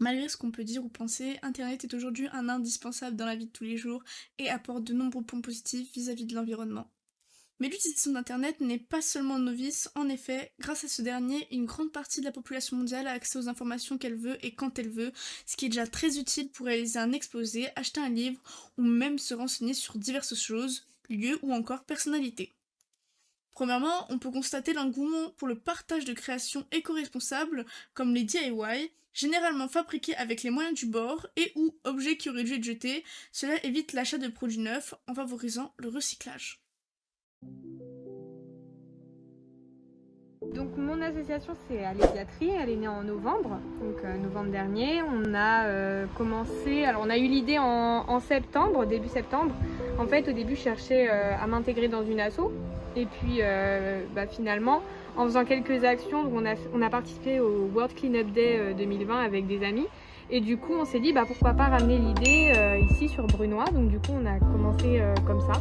Malgré ce qu'on peut dire ou penser, Internet est aujourd'hui un indispensable dans la vie de tous les jours et apporte de nombreux points positifs vis-à-vis de l'environnement. Mais l'utilisation d'Internet n'est pas seulement novice, en effet, grâce à ce dernier, une grande partie de la population mondiale a accès aux informations qu'elle veut et quand elle veut, ce qui est déjà très utile pour réaliser un exposé, acheter un livre ou même se renseigner sur diverses choses, lieux ou encore personnalités. Premièrement, on peut constater l'engouement pour le partage de créations éco-responsables comme les DIY, généralement fabriqués avec les moyens du bord et ou objets qui auraient dû être jetés. Cela évite l'achat de produits neufs en favorisant le recyclage. Donc mon association c'est Alésiatrie, elle est née en novembre, donc novembre dernier. On a commencé, alors on a eu l'idée en septembre, début septembre. En fait au début je cherchais à m'intégrer dans une asso et puis finalement en faisant quelques actions, donc on a participé au World Cleanup Day 2020 avec des amis. Et du coup on s'est dit pourquoi pas ramener l'idée ici sur Brunoy, donc du coup on a commencé comme ça.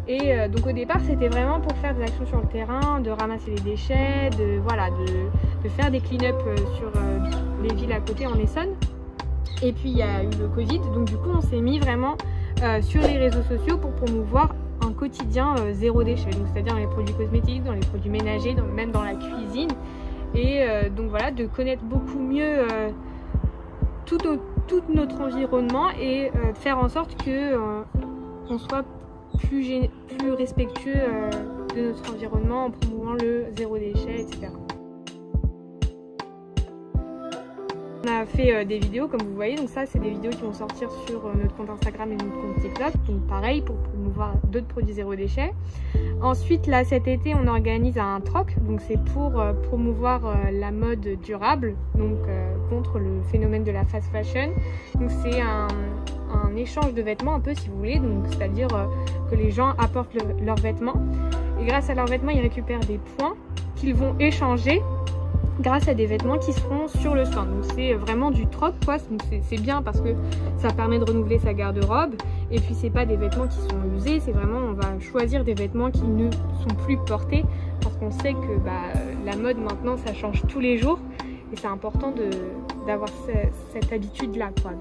Et donc au départ c'était vraiment pour faire des actions sur le terrain, de ramasser les déchets, de faire des clean-up sur les villes à côté en Essonne. Et puis il y a eu le Covid, donc du coup on s'est mis vraiment sur les réseaux sociaux pour promouvoir un quotidien zéro déchet, donc c'est-à-dire dans les produits cosmétiques, dans les produits ménagers, même dans la cuisine. Et donc voilà, de connaître beaucoup mieux tout notre environnement et de faire en sorte que on soit plus respectueux de notre environnement en promouvant le zéro déchet, etc. On a fait des vidéos comme vous voyez, donc ça c'est des vidéos qui vont sortir sur notre compte Instagram et notre compte TikTok, donc pareil pour promouvoir d'autres produits zéro déchet. Ensuite là cet été on organise un troc, donc c'est pour promouvoir la mode durable, donc contre le phénomène de la fast fashion. Donc c'est un échange de vêtements un peu si vous voulez, donc c'est-à-dire que les gens apportent leurs vêtements et grâce à leurs vêtements ils récupèrent des points qu'ils vont échanger grâce à des vêtements qui seront sur le stand. Donc c'est vraiment du troc quoi, donc c'est bien parce que ça permet de renouveler sa garde-robe et puis c'est pas des vêtements qui sont usés, c'est vraiment on va choisir des vêtements qui ne sont plus portés parce qu'on sait que la mode maintenant ça change tous les jours et c'est important d'avoir cette habitude là quoi,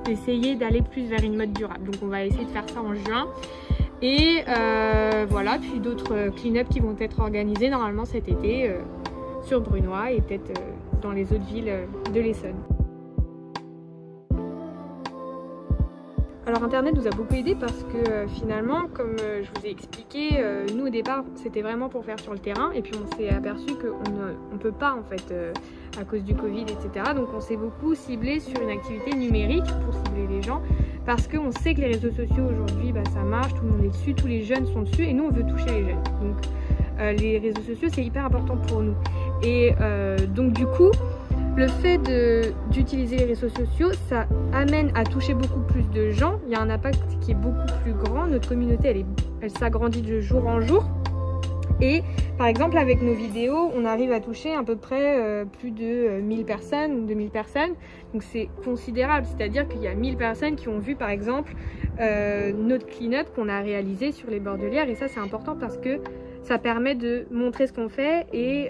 d'essayer d'aller plus vers une mode durable. Donc on va essayer de faire ça en juin. Et voilà, puis d'autres clean-up qui vont être organisés normalement cet été sur Brunoy et peut-être dans les autres villes de l'Essonne. Alors Internet nous a beaucoup aidé parce que finalement, comme je vous ai expliqué, nous au départ c'était vraiment pour faire sur le terrain et puis on s'est aperçu qu'on ne peut pas en fait à cause du Covid, etc. Donc on s'est beaucoup ciblé sur une activité numérique pour cibler les gens parce qu'on sait que les réseaux sociaux aujourd'hui ça marche, tout le monde est dessus, tous les jeunes sont dessus et nous on veut toucher les jeunes. Donc les réseaux sociaux c'est hyper important pour nous. Et donc du coup, le fait d'utiliser les réseaux sociaux, ça amène à toucher beaucoup plus de gens. Il y a un impact qui est beaucoup plus grand. Notre communauté, elle s'agrandit de jour en jour. Et par exemple, avec nos vidéos, on arrive à toucher à peu près plus de 1000 personnes, 2000 personnes. Donc c'est considérable. C'est-à-dire qu'il y a 1000 personnes qui ont vu par exemple notre clean-up qu'on a réalisé sur les Bordelières. Et ça, c'est important parce que ça permet de montrer ce qu'on fait et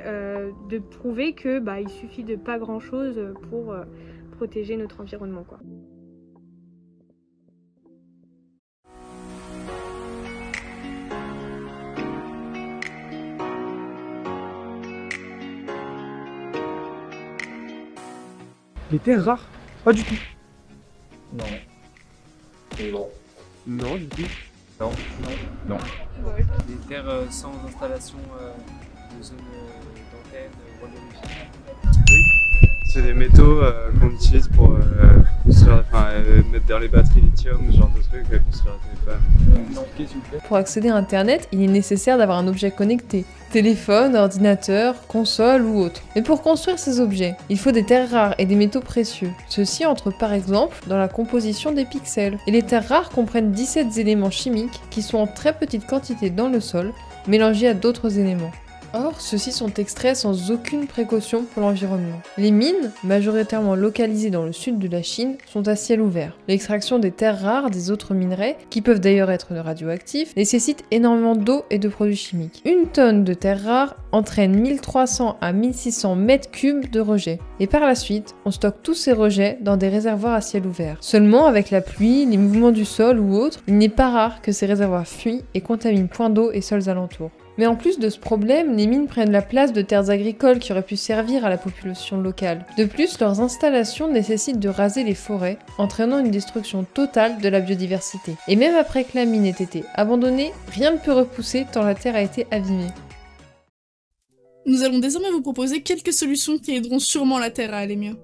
de prouver que il suffit de pas grand chose pour protéger notre environnement quoi. Les terres rares? Pas du tout. Non. Et bon. Non, du tout. Non. Non. Ouais. Des terres sans installation de zone d'antenne, relais. Oui. C'est des métaux qu'on utilise pour construire, mettre dans les batteries lithium, ce genre de trucs, construire un téléphone. Non, s'il vous plaît. Pour accéder à Internet, il est nécessaire d'avoir un objet connecté. Téléphone, ordinateur, console ou autre. Mais pour construire ces objets, il faut des terres rares et des métaux précieux. Ceux-ci entrent par exemple dans la composition des pixels. Et les terres rares comprennent 17 éléments chimiques qui sont en très petite quantité dans le sol, mélangés à d'autres éléments. Or, ceux-ci sont extraits sans aucune précaution pour l'environnement. Les mines, majoritairement localisées dans le sud de la Chine, sont à ciel ouvert. L'extraction des terres rares des autres minerais, qui peuvent d'ailleurs être radioactifs, nécessite énormément d'eau et de produits chimiques. Une tonne de terres rares entraîne 1300 à 1600 mètres cubes de rejets. Et par la suite, on stocke tous ces rejets dans des réservoirs à ciel ouvert. Seulement, avec la pluie, les mouvements du sol ou autres, il n'est pas rare que ces réservoirs fuient et contaminent points d'eau et sols alentours. Mais en plus de ce problème, les mines prennent la place de terres agricoles qui auraient pu servir à la population locale. De plus, leurs installations nécessitent de raser les forêts, entraînant une destruction totale de la biodiversité. Et même après que la mine ait été abandonnée, rien ne peut repousser tant la terre a été abîmée. Nous allons désormais vous proposer quelques solutions qui aideront sûrement la Terre à aller mieux.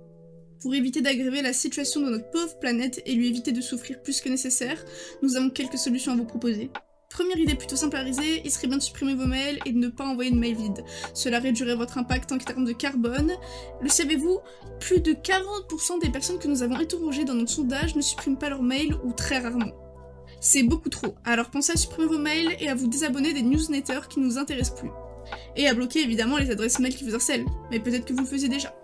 Pour éviter d'aggraver la situation de notre pauvre planète et lui éviter de souffrir plus que nécessaire, nous avons quelques solutions à vous proposer. Première idée plutôt simple à réaliser, il serait bien de supprimer vos mails et de ne pas envoyer de mails vides. Cela réduirait votre impact en termes de carbone. Le savez-vous? Plus de 40% des personnes que nous avons interrogées dans notre sondage ne suppriment pas leurs mails ou très rarement. C'est beaucoup trop, alors pensez à supprimer vos mails et à vous désabonner des newsletters qui ne nous intéressent plus. Et à bloquer évidemment les adresses mail qui vous harcèlent, mais peut-être que vous le faisiez déjà.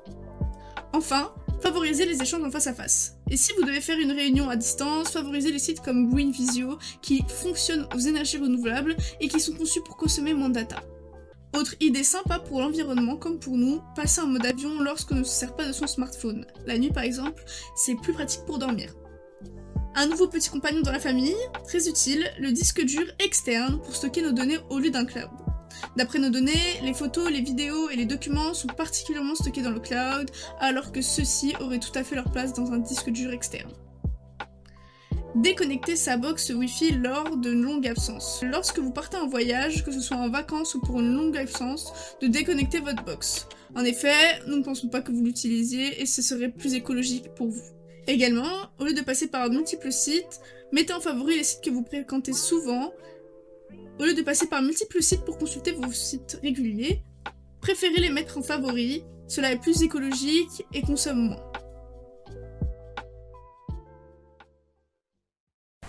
Enfin, favorisez les échanges en face à face. Et si vous devez faire une réunion à distance, favorisez les sites comme Green Visio qui fonctionnent aux énergies renouvelables et qui sont conçus pour consommer moins de data. Autre idée sympa pour l'environnement comme pour nous, passer en mode avion lorsqu'on ne se sert pas de son smartphone. La nuit par exemple, c'est plus pratique pour dormir. Un nouveau petit compagnon dans la famille, très utile, le disque dur externe pour stocker nos données au lieu d'un cloud. D'après nos données, les photos, les vidéos et les documents sont particulièrement stockés dans le cloud, alors que ceux-ci auraient tout à fait leur place dans un disque dur externe. Déconnecter sa box Wi-Fi lors d'une longue absence. Lorsque vous partez en voyage, que ce soit en vacances ou pour une longue absence, de déconnecter votre box. En effet, nous ne pensons pas que vous l'utilisiez et ce serait plus écologique pour vous. Également, au lieu de passer par multiples sites, mettez en favori les sites que vous fréquentez souvent. Au lieu de passer par multiples sites pour consulter vos sites réguliers, préférez les mettre en favoris, cela est plus écologique et consomme moins.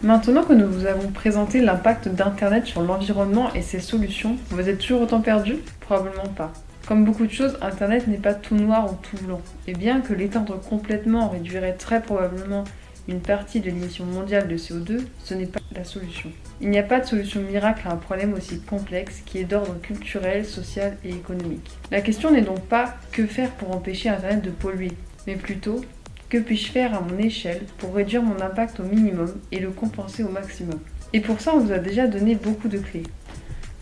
Maintenant que nous vous avons présenté l'impact d'Internet sur l'environnement et ses solutions, vous êtes toujours autant perdu? Probablement pas. Comme beaucoup de choses, Internet n'est pas tout noir ou tout blanc. Et bien que l'éteindre complètement réduirait très probablement une partie de l'émission mondiale de CO2, ce n'est pas la solution. Il n'y a pas de solution miracle à un problème aussi complexe qui est d'ordre culturel, social et économique. La question n'est donc pas que faire pour empêcher Internet de polluer, mais plutôt que puis-je faire à mon échelle pour réduire mon impact au minimum et le compenser au maximum. Et pour ça, on vous a déjà donné beaucoup de clés.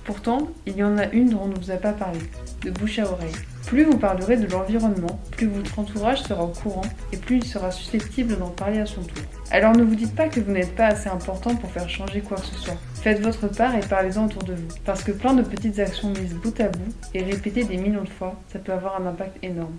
Pourtant, il y en a une dont on ne vous a pas parlé, de bouche à oreille. Plus vous parlerez de l'environnement, plus votre entourage sera au courant et plus il sera susceptible d'en parler à son tour. Alors ne vous dites pas que vous n'êtes pas assez important pour faire changer quoi que ce soit. Faites votre part et parlez-en autour de vous. Parce que plein de petites actions mises bout à bout et répétées des millions de fois, ça peut avoir un impact énorme.